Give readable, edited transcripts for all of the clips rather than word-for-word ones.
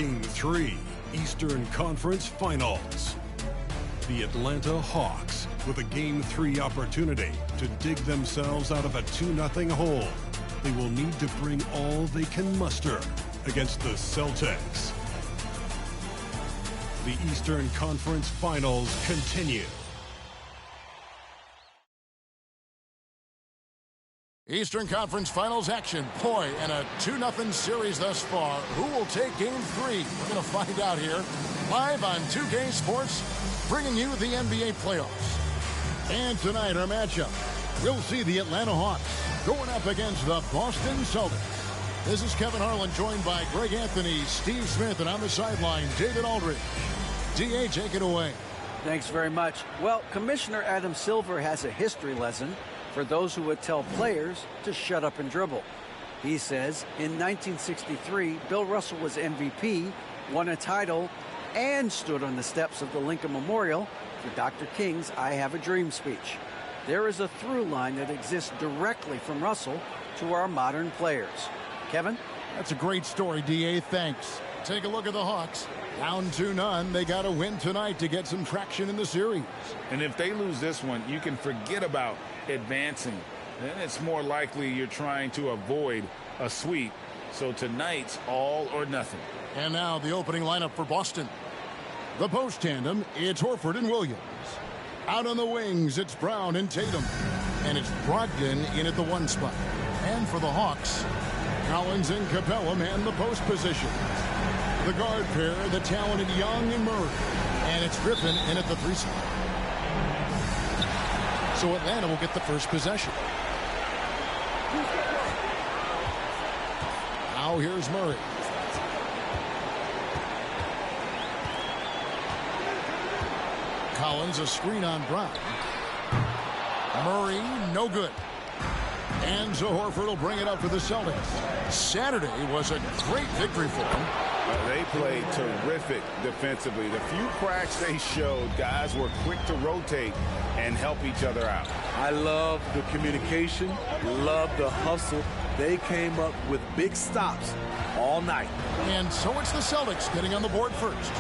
Game 3, Eastern Conference Finals. The Atlanta Hawks with a Game 3 opportunity to dig themselves out of a 2-0 hole. They will need to bring all they can muster against the Celtics. The Eastern Conference Finals continue. Eastern Conference Finals action. Boy, and a 2-0 series thus far. Who will take Game 3? We're going to find out here. Live on 2K Sports, bringing you the NBA playoffs. And tonight, our matchup. We'll see the Atlanta Hawks going up against the Boston Celtics. This is Kevin Harlan, joined by Greg Anthony, Steve Smith, and on the sideline, David Aldridge. D.A., take it away. Thanks very much. Well, Commissioner Adam Silver has a history lesson for those who would tell players to shut up and dribble. He says in 1963, Bill Russell was MVP, won a title, and stood on the steps of the Lincoln Memorial for Dr. King's I Have a Dream speech. There is a through line that exists directly from Russell to our modern players. Kevin? That's a great story, D.A. Thanks. Take a look at the Hawks. Down 2-0. They got to win tonight to get some traction in the series. And if they lose this one, you can forget about advancing. Then it's more likely you're trying to avoid a sweep. So tonight's all or nothing. And now the opening lineup for Boston. The post tandem, it's Horford and Williams. Out on the wings, it's Brown and Tatum. And it's Brogdon in at the 1 spot. And for the Hawks, Collins and Capella man the post position. The guard pair, the talented Young and Murray. And it's Griffin in at the 3 spot. So Atlanta will get the first possession. Now here's Murray. Collins, a screen on Brown. Murray, no good. And so Horford will bring it up for the Celtics. Saturday was a great victory for them. They played terrific defensively. The few cracks they showed, guys were quick to rotate and help each other out. I love the communication, love the hustle. They came up with big stops all night. And so it's the Celtics getting on the board first.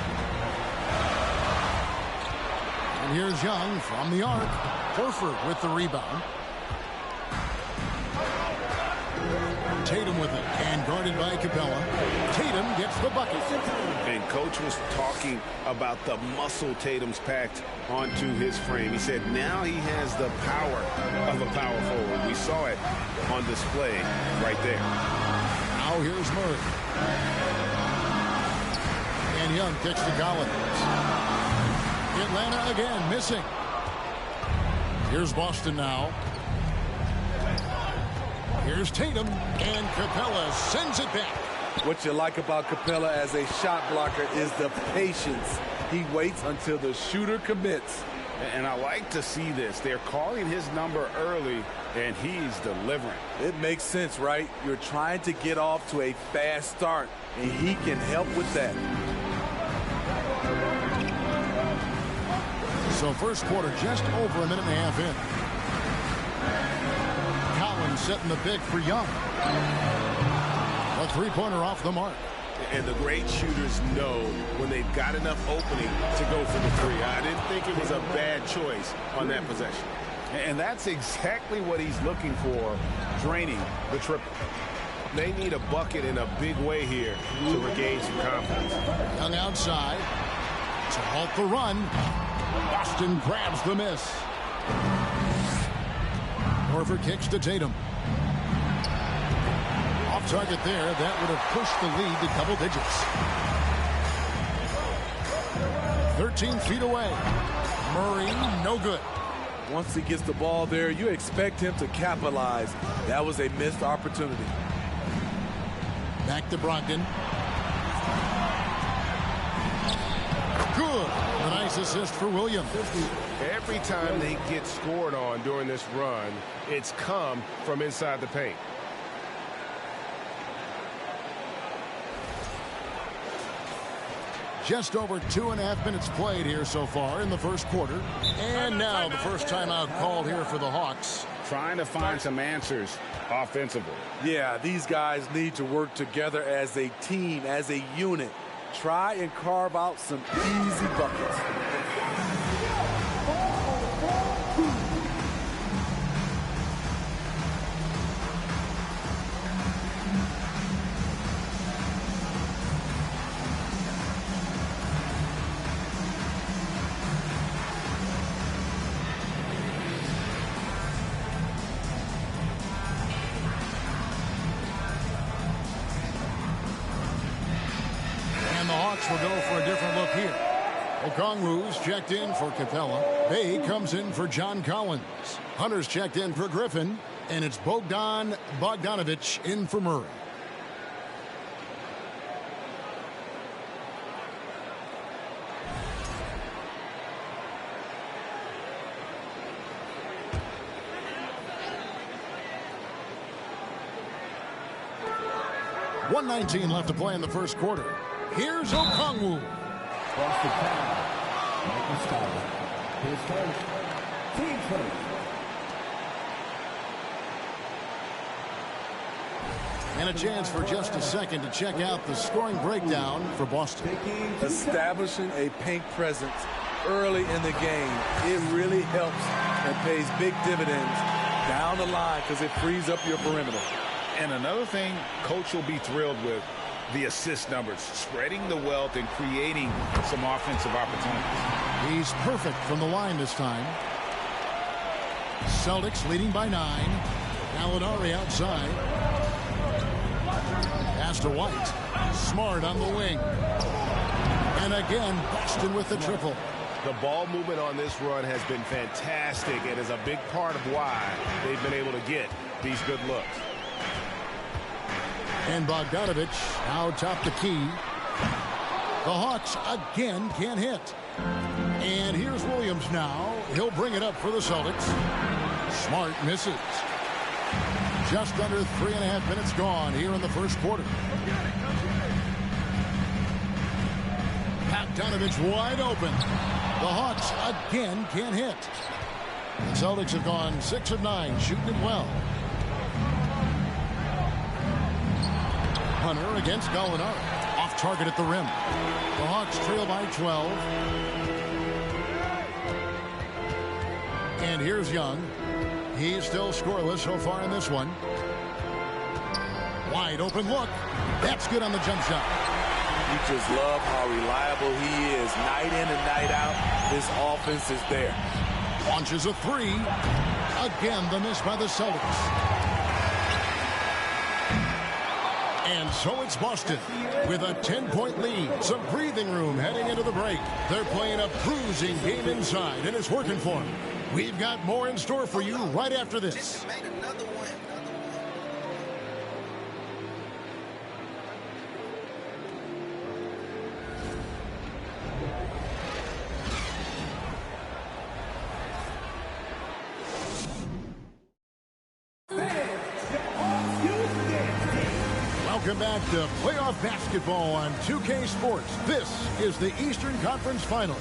And here's Young from the arc. Horford with the rebound. Tatum with it, and guarded by Capella. Tatum gets the bucket. And Coach was talking about the muscle Tatum's packed onto his frame. He said now he has the power of a power forward. We saw it on display right there. Now here's Murray. And Young kicks to Collins. Atlanta again missing. Here's Boston now. Here's Tatum, and Capella sends it back. What you like about Capella as a shot blocker is the patience. He waits until the shooter commits. And I like to see this. They're calling his number early, and he's delivering. It makes sense, right? You're trying to get off to a fast start, and he can help with that. So first quarter just over a minute and a half in. Collins setting the pick for Young. A three-pointer off the mark. And the great shooters know when they've got enough opening to go for the three. I didn't think it was a bad choice on that possession. And that's exactly what he's looking for, draining the triple. They need a bucket in a big way here to regain some confidence. Young outside to halt the run. Boston grabs the miss. Horford kicks to Tatum. Off target there. That would have pushed the lead to double digits. 13 feet away. Murray, no good. Once he gets the ball there, you expect him to capitalize. That was a missed opportunity. Back to Brogdon. Good. A nice assist for Williams. Every time they get scored on during this run, it's come from inside the paint. Just over 2.5 minutes played here so far in the first quarter. And now the first timeout called here for the Hawks. Trying to find some answers offensively. Yeah, these guys need to work together as a team, as a unit. Try and carve out some easy buckets. Will go for a different look here. Okongwu's checked in for Capella. Bay comes in for John Collins. Hunter's checked in for Griffin. And it's Bogdan Bogdanovic in for Murray. .119 left to play in the first quarter. Here's Okongwu. Across the town, Michael Scott. His first team first. And a chance for just a second to check out the scoring breakdown for Boston. Establishing a paint presence early in the game, it really helps and pays big dividends down the line because it frees up your perimeter. And another thing Coach will be thrilled with, the assist numbers, spreading the wealth and creating some offensive opportunities. He's perfect from the line this time. Celtics leading by 9. Gallinari outside. Pass to White. Smart on the wing. And again, Boston with the triple. The ball movement on this run has been fantastic and is a big part of why they've been able to get these good looks. And Bogdanovic now top the key. The Hawks again can't hit. And here's Williams now. He'll bring it up for the Celtics. Smart misses. Just under 3.5 minutes gone here in the first quarter. Bogdanovic wide open. The Hawks again can't hit. The Celtics have gone 6 of 9, shooting it well. Hunter against Gallinari. Off target at the rim. The Hawks trail by 12. And here's Young. He's still scoreless so far in this one. Wide open look. That's good on the jump shot. You just love how reliable he is. Night in and night out, this offense is there. Launches a 3. Again, the miss by the Celtics. And so it's Boston with a 10-point lead. Some breathing room heading into the break. They're playing a bruising game inside, and it's working for them. We've got more in store for you right after this. Welcome back to playoff basketball on 2K Sports. This is the Eastern Conference Finals.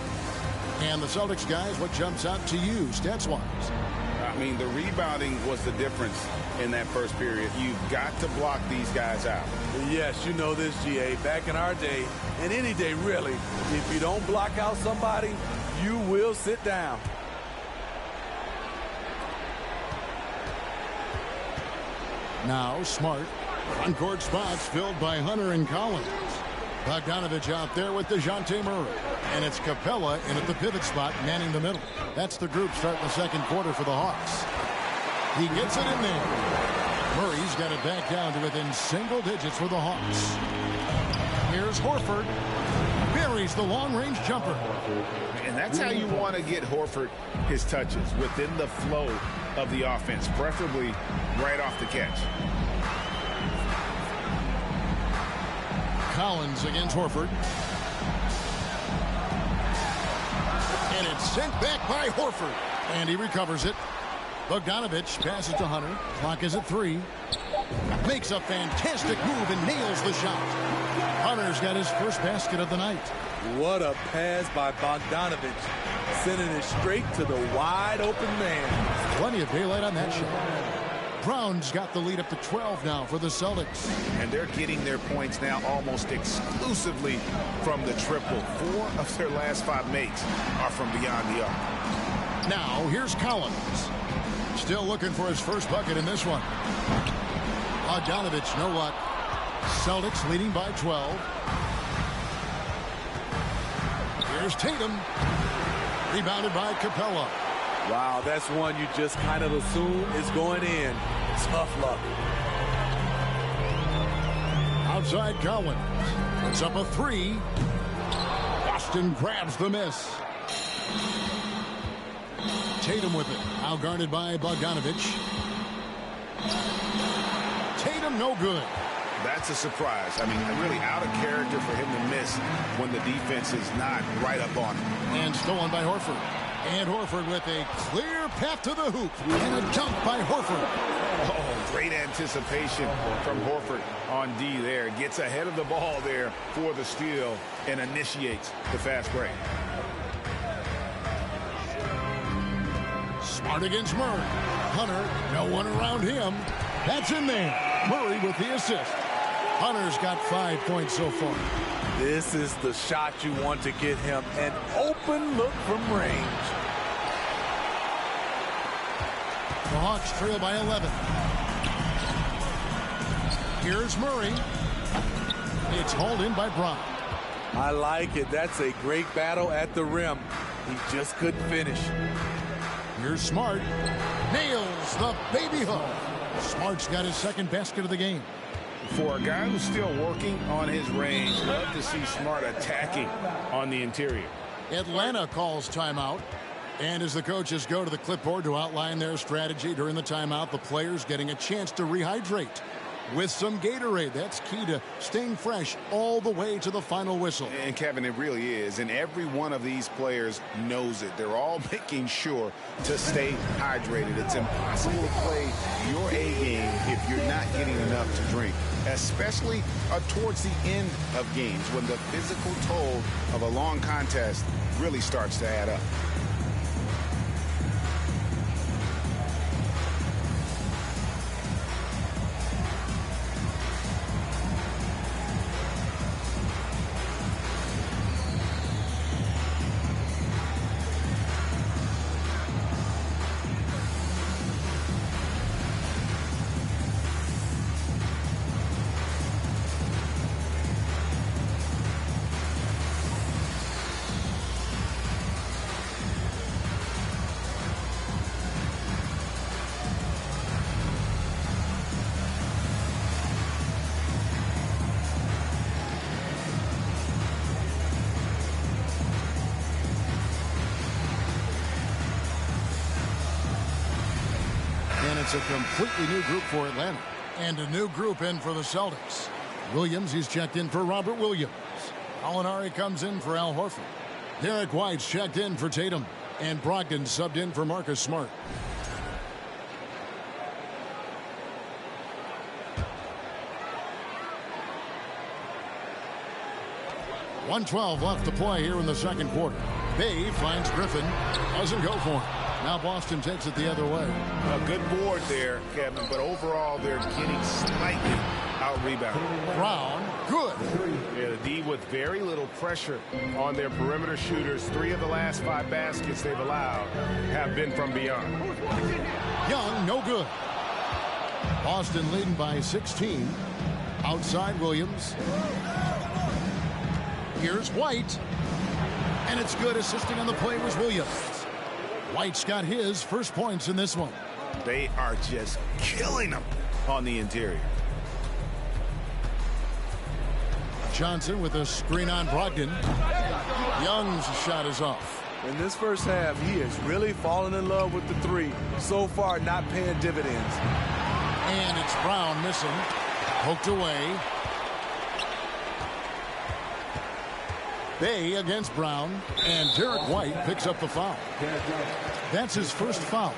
And the Celtics guys, what jumps out to you stats-wise? I mean, the rebounding was the difference in that first period. You've got to block these guys out. Yes, you know this, GA. Back in our day, and any day really, if you don't block out somebody, you will sit down. Now Smart. On-court spots filled by Hunter and Collins. Bogdanovic out there with DeJounte Murray. And it's Capella in at the pivot spot, manning the middle. That's the group starting the second quarter for the Hawks. He gets it in there. Murray's got it back down to within single digits for the Hawks. Here's Horford. Buries the long-range jumper. And that's how you want to get Horford his touches, within the flow of the offense, preferably right off the catch. Collins against Horford. And it's sent back by Horford. And he recovers it. Bogdanovic passes to Hunter. Clock is at 3. Makes a fantastic move and nails the shot. Hunter's got his first basket of the night. What a pass by Bogdanovic. Sending it straight to the wide open man. Plenty of daylight on that shot. Brown's got the lead up to 12 now for the Celtics. And they're getting their points now almost exclusively from the triple. 4 of their last 5 makes are from beyond the arc. Now, here's Collins. Still looking for his first bucket in this one. Bogdanovich, no luck. Celtics leading by 12. Here's Tatum. Rebounded by Capella. Wow, that's one you just kind of assume is going in. Tough luck. Outside Collins. Puts up a 3. Boston grabs the miss. Tatum with it. Now guarded by Bogdanovich. Tatum no good. That's a surprise. I mean, really out of character for him to miss when the defense is not right up on him. And stolen by Horford. And Horford with a clear path to the hoop. And a dunk by Horford. Oh, great anticipation from Horford on D there. Gets ahead of the ball there for the steal and initiates the fast break. Smart against Murray. Hunter, no one around him. That's in there. Murray with the assist. Hunter's got 5 points so far. This is the shot you want to get him. An open look from range. The Hawks trail by 11. Here's Murray. It's hauled in by Brown. I like it. That's a great battle at the rim. He just couldn't finish. Here's Smart. Nails the baby hook. Smart's got his second basket of the game. For a guy who's still working on his range, love to see Smart attacking on the interior. Atlanta calls timeout. And as the coaches go to the clipboard to outline their strategy during the timeout, the players getting a chance to rehydrate with some Gatorade. That's key to staying fresh all the way to the final whistle. And Kevin, it really is. And every one of these players knows it. They're all making sure to stay hydrated. It's impossible to play your A game if you're not getting enough to drink, especially towards the end of games when the physical toll of a long contest really starts to add up. It's a completely new group for Atlanta. And a new group in for the Celtics. Williams, he's checked in for Robert Williams. Alinari comes in for Al Horford. Derek White's checked in for Tatum. And Brogdon subbed in for Marcus Smart. .112 left to play here in the second quarter. Bay finds Griffin. Doesn't go for him. Now Boston takes it the other way. A good board there, Kevin, but overall they're getting slightly out-rebounded. Brown, good. Yeah, the D with very little pressure on their perimeter shooters. 3 of the last 5 baskets they've allowed have been from beyond. Young, no good. Boston leading by 16. Outside Williams. Here's White. And it's good. Assisting on the play was Williams. White's got his first points in this one. They are just killing them on the interior. Johnson with a screen on Brogdon. Young's shot is off. In this first half, he is really falling in love with the 3. So far, not paying dividends. And it's Brown missing. Poked away. Bay against Brown, and Derek White picks up the foul. That's his first foul.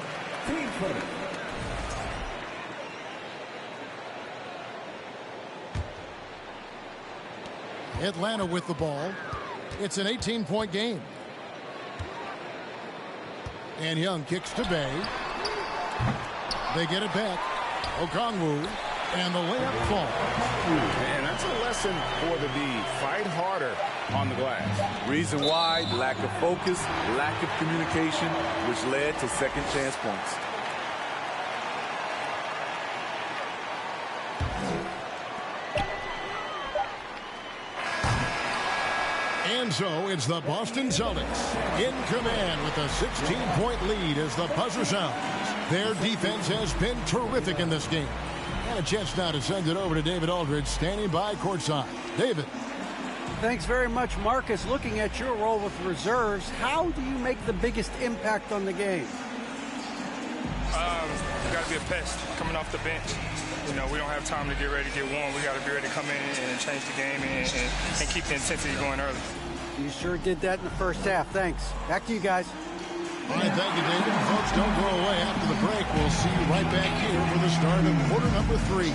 Atlanta with the ball. It's an 18-point game. And Young kicks to Bay. They get it back. Okongwu, and the layup falls. And that's a lesson for the D. Fight harder on the glass. Reason why, lack of focus, lack of communication, which led to second chance points. And so it's the Boston Celtics in command with a 16-point lead as the buzzer sounds. Their defense has been terrific in this game. And a chance now to send it over to David Aldridge, standing by courtside. David. Thanks very much, Marcus. Looking at your role with reserves, how do you make the biggest impact on the game? You got to be a pest coming off the bench. You know, we don't have time to get ready to get warm. We got to be ready to come in and change the game and keep the intensity going early. You sure did that in the first half. Thanks. Back to you guys. All right, thank you, David. Folks, don't go away. After the break, we'll see you right back here for the start of quarter number 3.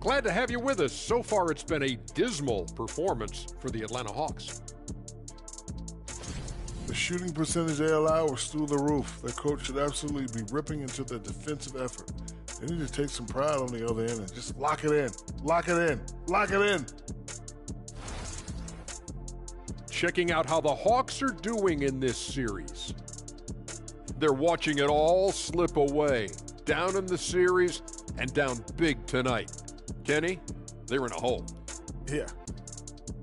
Glad to have you with us. So far, it's been a dismal performance for the Atlanta Hawks. The shooting percentage they allow was through the roof. Their coach should absolutely be ripping into their defensive effort. They need to take some pride on the other end and just lock it in. Lock it in. Lock it in. Checking out how the Hawks are doing in this series. They're watching it all slip away. Down in the series and down big tonight. Kenny, they're in a hole. Yeah.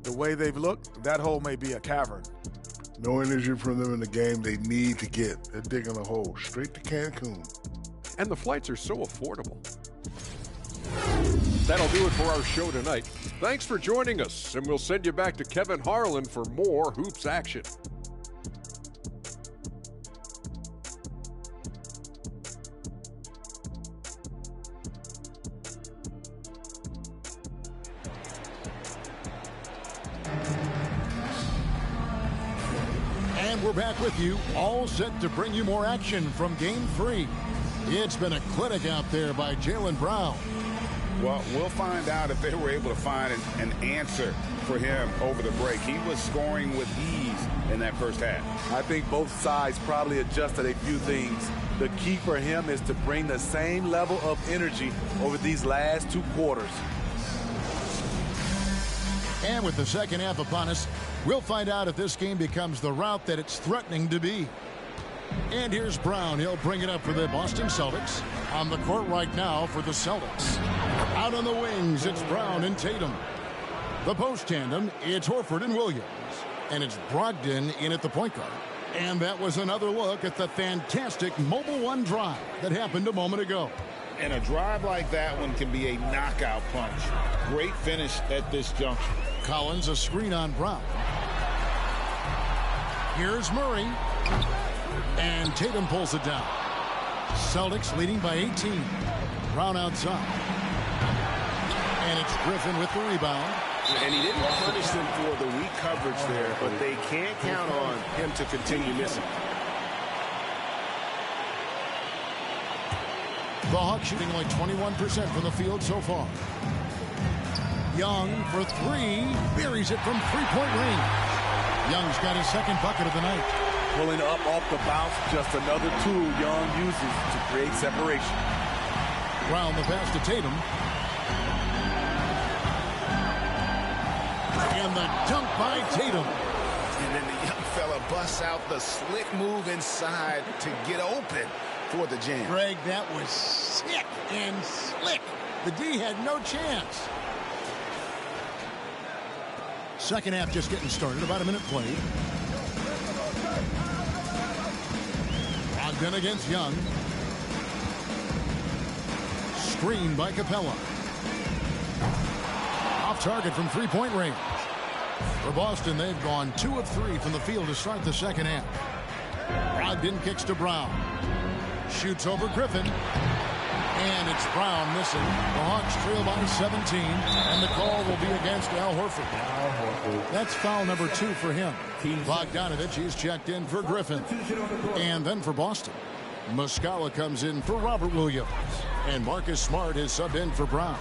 The way they've looked, that hole may be a cavern. No energy from them in the game they need to get. They're digging a hole straight to Cancun. And the flights are so affordable. That'll do it for our show tonight. Thanks for joining us, and we'll send you back to Kevin Harlan for more hoops action. And we're back with you, all set to bring you more action from Game 3. It's been a clinic out there by Jaylen Brown. Well, we'll find out if they were able to find an answer for him over the break. He was scoring with ease in that first half. I think both sides probably adjusted a few things. The key for him is to bring the same level of energy over these last 2 quarters. And with the second half upon us, we'll find out if this game becomes the route that it's threatening to be. And here's Brown. He'll bring it up for the Boston Celtics. On the court right now for the Celtics. Out on the wings, it's Brown and Tatum. The post tandem, it's Horford and Williams. And it's Brogdon in at the point guard. And that was another look at the fantastic Mobile One drive that happened a moment ago. And a drive like that one can be a knockout punch. Great finish at this juncture. Collins, a screen on Brown. Here's Murray. And Tatum pulls it down. Celtics leading by 18. Brown outside. And it's Griffin with the rebound. And he didn't punish them for the weak coverage there, but they can't count on him to continue missing. The Hawks shooting only 21% from the field so far. Young for 3. Buries it from three-point range. Young's got his second bucket of the night. Pulling up off the bounce, just another tool Young uses to create separation. Brown the pass to Tatum. And the dunk by Tatum. And then the young fella busts out the slick move inside to get open for the jam. Greg, that was sick and slick. The D had no chance. Second half just getting started. About a minute played. Brogdon against Young. Screen by Capella. Off target from three-point range. For Boston, they've gone 2 of 3 from the field to start the second half. Brogdon kicks to Brown. Shoots over Griffin. And it's Brown missing. The Hawks trail by 17. And the call will be against Al Horford. That's foul number 2 for him. Bogdanovich, he's checked in for Griffin. And then for Boston, Muscala comes in for Robert Williams. And Marcus Smart is subbed in for Brown.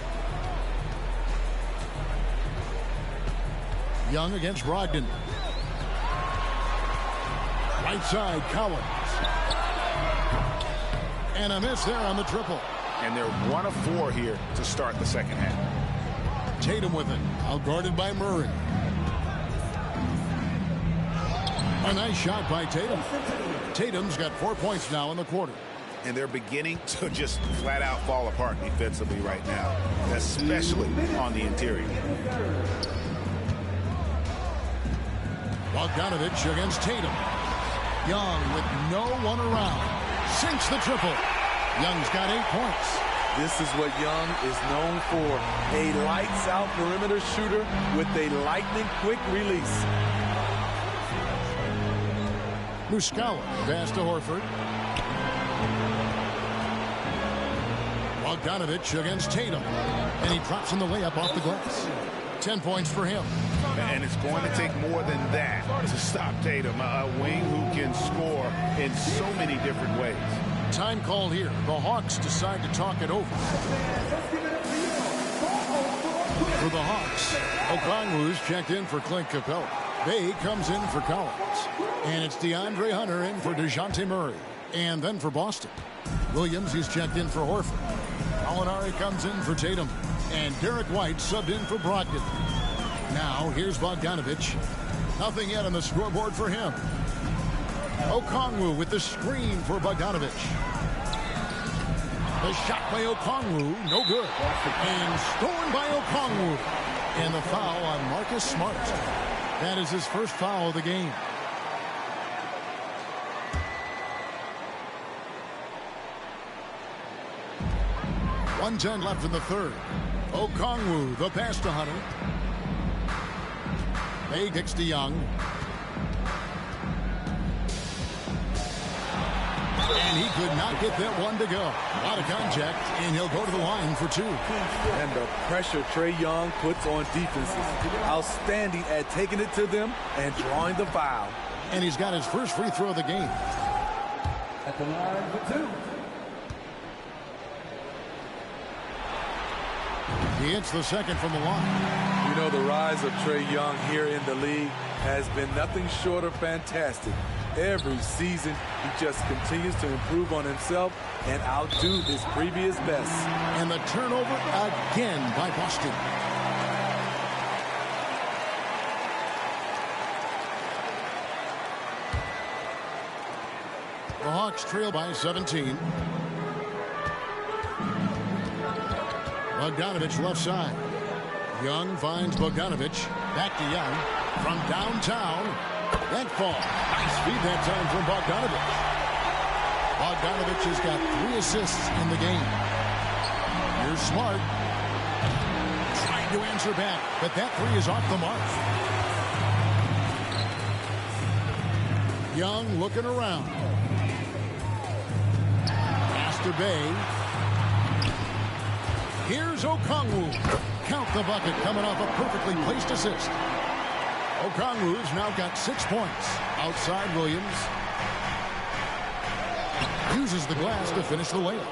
Young against Brogdon. Right side, Collins. And a miss there on the triple. And they're 1 of 4 here to start the second half. Tatum with it. Outguarded by Murray. A nice shot by Tatum. Tatum's got 4 points now in the quarter. And they're beginning to just flat out fall apart defensively right now, especially on the interior. Bogdanovich against Tatum. Young with no one around. Sinks the triple. Young's got 8 points. This is what Young is known for. A lights-out perimeter shooter with a lightning-quick release. Muscala pass to Horford. Bogdanovich against Tatum. And he drops in the layup off the glass. 10 points for him. And it's going to take more than that to stop Tatum, a wing who can score in so many different ways. Time called here. The Hawks decide to talk it over. For the Hawks, Okongwu's checked in for Clint Capella. Bay comes in for Collins. And it's DeAndre Hunter in for DeJounte Murray. And then for Boston, Williams, he's checked in for Horford. Gallinari comes in for Tatum. And Derek White subbed in for Brogdon. Now, here's Bogdanovich. Nothing yet on the scoreboard for him. Okongwu with the screen for Bogdanovich. The shot by Okongwu, no good. And stolen by Okongwu. And the foul on Marcus Smart. That is his first foul of the game. .110 left in the third. Okongwu, the pass to Hunter. Bay kicks to Young. And he could not get that one to go. A lot of contact, and he'll go to the line for 2. And the pressure Trae Young puts on defenses. Outstanding at taking it to them and drawing the foul. And he's got his first free throw of the game. At the line for 2. He hits the second from the line. You know, the rise of Trae Young here in the league has been nothing short of fantastic. Every season, he just continues to improve on himself and outdo his previous best. And the turnover again by Boston. The Hawks trail by 17. Bogdanovich left side. Young finds Bogdanovich. Back to Young. From downtown. That ball. Nice feed that time from Bogdanovich. Bogdanovich has got 3 assists in the game. Here's Smart. Trying to answer back, but that 3 is off the mark. Young looking around. Pass to Bay. Here's Okongwu. Count the bucket coming off a perfectly placed assist. Okongwu's now got 6 points. Outside Williams. Uses the glass to finish the layup.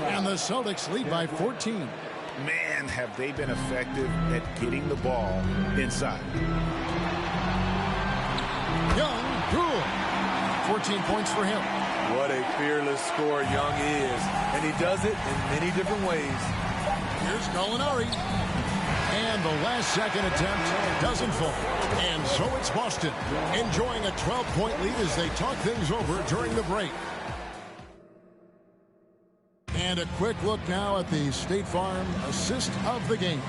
And the Celtics lead by 14. Man, have they been effective at getting the ball inside. Young, good. 14 points for him. What a fearless scorer Young is, and he does it in many different ways. Here's Gallinari. And the last second attempt doesn't fall. And so it's Boston enjoying a 12-point lead as they talk things over during the break. And a quick look now at the State Farm assist of the game.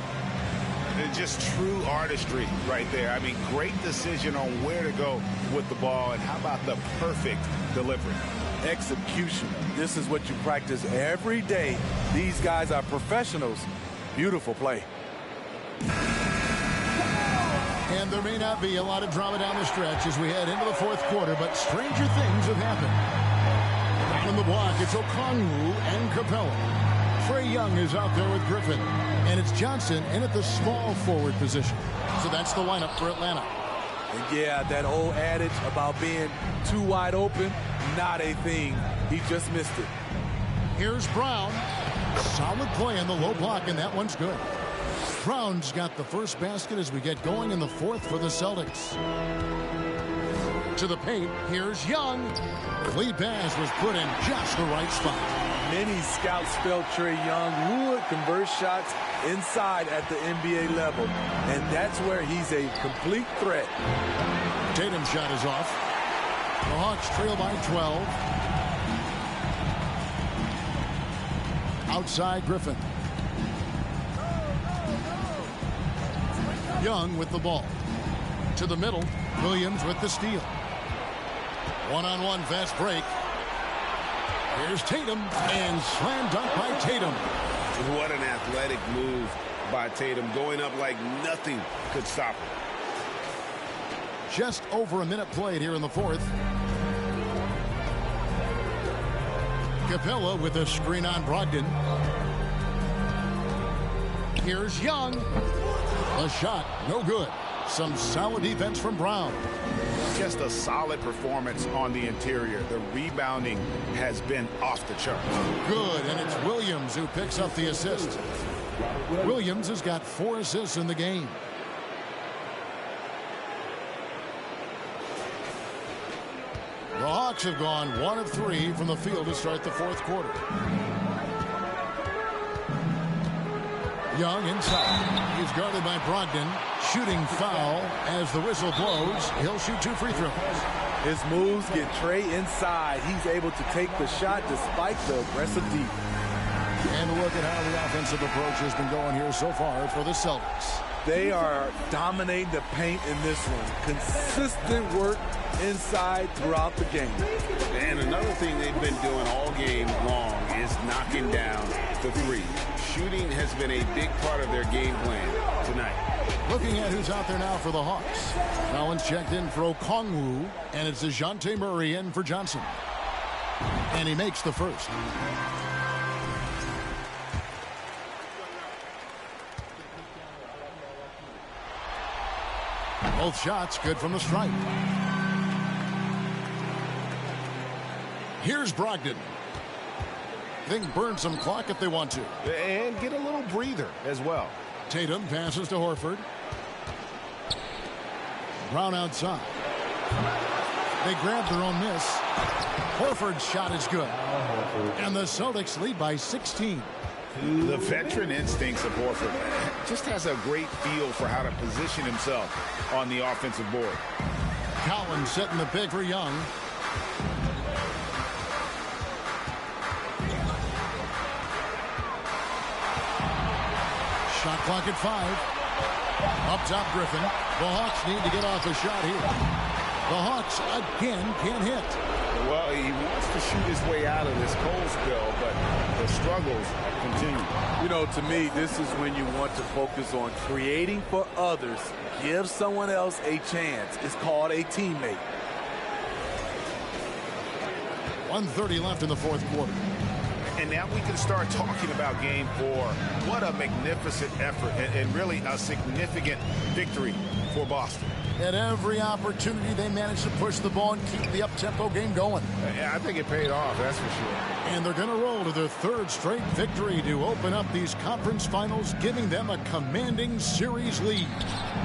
It's just true artistry right there. I mean, great decision on where to go with the ball, and how about the perfect delivery? Execution. This is what you practice every day. These guys are professionals. Beautiful play. And there may not be a lot of drama down the stretch as we head into the fourth quarter, but stranger things have happened. Down in the block, it's Okongwu and Capella. Trae Young is out there with Griffin. And it's Johnson in at the small forward position. So that's the lineup for Atlanta. And yeah, that old adage about being too wide open, not a thing. He just missed it. Here's Brown. Solid play in the low block, and that one's good. Brown's got the first basket as we get going in the fourth for the Celtics. To the paint, here's Young. The lead pass was put in just the right spot. Many scouts felt Trae Young would convert shots inside at the NBA level, and that's where he's a complete threat. Tatum's shot is off. The Hawks trail by 12. Outside Griffin. Young with the ball. To the middle, Williams with the steal. One-on-one fast break. Here's Tatum, and slam dunk by Tatum. What an athletic move by Tatum, going up like nothing could stop him. Just over a minute played here in the fourth. Capella with a screen on Brogdon. Here's Young. A shot, no good. Some solid defense from Brown. Just a solid performance on the interior. The rebounding has been off the charts. Good, and it's Williams who picks up the assist. Williams has got 4 assists in the game. The Hawks have gone 1 of 3 from the field to start the fourth quarter. Young inside. He's guarded by Brogdon. Shooting foul as the whistle blows. He'll shoot 2 free throws. His moves get Trae inside. He's able to take the shot despite the aggressive deep. And look at how the offensive approach has been going here so far for the Celtics. They are dominating the paint in this one. Consistent work inside throughout the game. And another thing they've been doing all game long is knocking down the three. Shooting has been a big part of their game plan tonight. Looking at who's out there now for the Hawks. Collins checked in for Okongwu, and it's DeJounte Murray in for Johnson. And he makes the first. Both shots good from the stripe. Here's Brogdon. They can burn some clock if they want to. And get a little breather as well. Tatum passes to Horford. Brown outside. They grab their own miss. Horford's shot is good. And the Celtics lead by 16. The veteran instincts of Horford just has a great feel for how to position himself on the offensive board. Collins setting the pick for Young. Shot clock at 5. Up top, Griffin. The Hawks need to get off a shot here. The Hawks again can't hit. Well, he wants to shoot his way out of this cold spell, but the struggles continue. You know, to me, this is when you want to focus on creating for others. Give someone else a chance. It's called a teammate. 1:30 left in the fourth quarter. And now we can start talking about game 4. What a magnificent effort and really a significant victory for Boston. At every opportunity, they managed to push the ball and keep the up-tempo game going. I think it paid off, that's for sure. And they're going to roll to their 3rd straight victory to open up these conference finals, giving them a commanding series lead.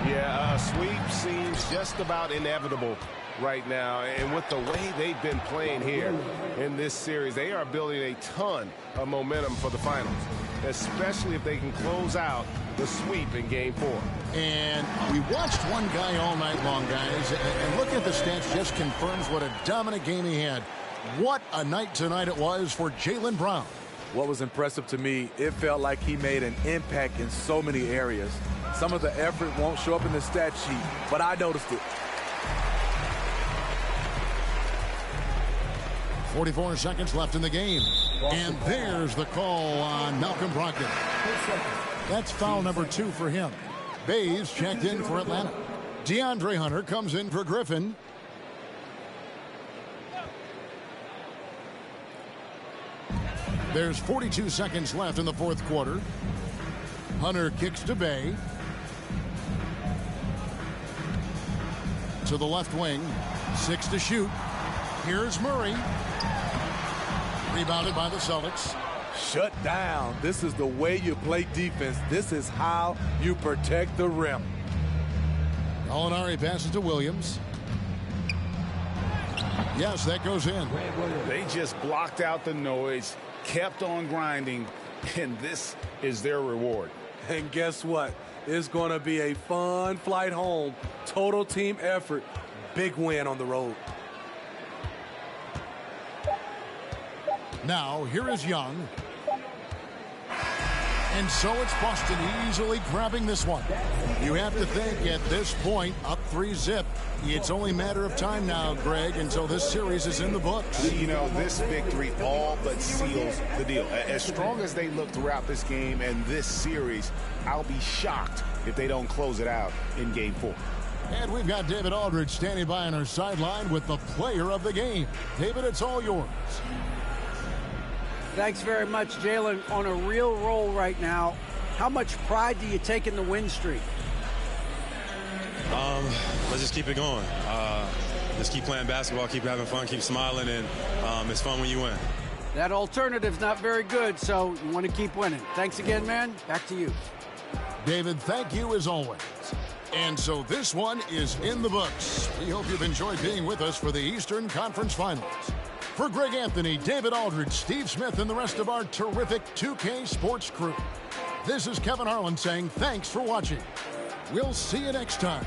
Yeah, a sweep seems just about inevitable right now. And with the way they've been playing here in this series, they are building a ton of momentum for the finals, especially if they can close out the sweep in Game 4. And we watched one guy all night long, guys, and looking at the stats just confirms what a dominant game he had. What a night tonight it was for Jaylen Brown. What was impressive to me, it felt like he made an impact in so many areas. Some of the effort won't show up in the stat sheet, but I noticed it. 44 seconds left in the game. And there's the call on Malcolm Brogdon. That's foul number 2 for him. Bays checked in for Atlanta. DeAndre Hunter comes in for Griffin. There's 42 seconds left in the fourth quarter. Hunter kicks to Bey. To the left wing. 6 to shoot. Here's Murray. Rebounded by the Celtics. Shut down. This is the way you play defense. This is how you protect the rim. Gallinari passes to Williams. Yes, that goes in. They just blocked out the noise, kept on grinding, and this is their reward. And guess what? It's going to be a fun flight home. Total team effort. Big win on the road. Now, here is Young. And so it's Boston easily grabbing this one. You have to think at this point, up 3-zip. It's only a matter of time now, Greg, until this series is in the books. You know, this victory all but seals the deal. As strong as they look throughout this game and this series, I'll be shocked if they don't close it out in Game 4. And we've got David Aldridge standing by on our sideline with the player of the game. David, it's all yours. Thanks very much, Jaylen. On a real roll right now. How much pride do you take in the win streak? Let's just keep it going. Just keep playing basketball, keep having fun, keep smiling, and it's fun when you win. That alternative's not very good, so you want to keep winning. Thanks again, man. Back to you. David, thank you as always. And so this one is in the books. We hope you've enjoyed being with us for the Eastern Conference Finals. For Greg Anthony, David Aldridge, Steve Smith, and the rest of our terrific 2K Sports crew, this is Kevin Harlan saying thanks for watching. We'll see you next time.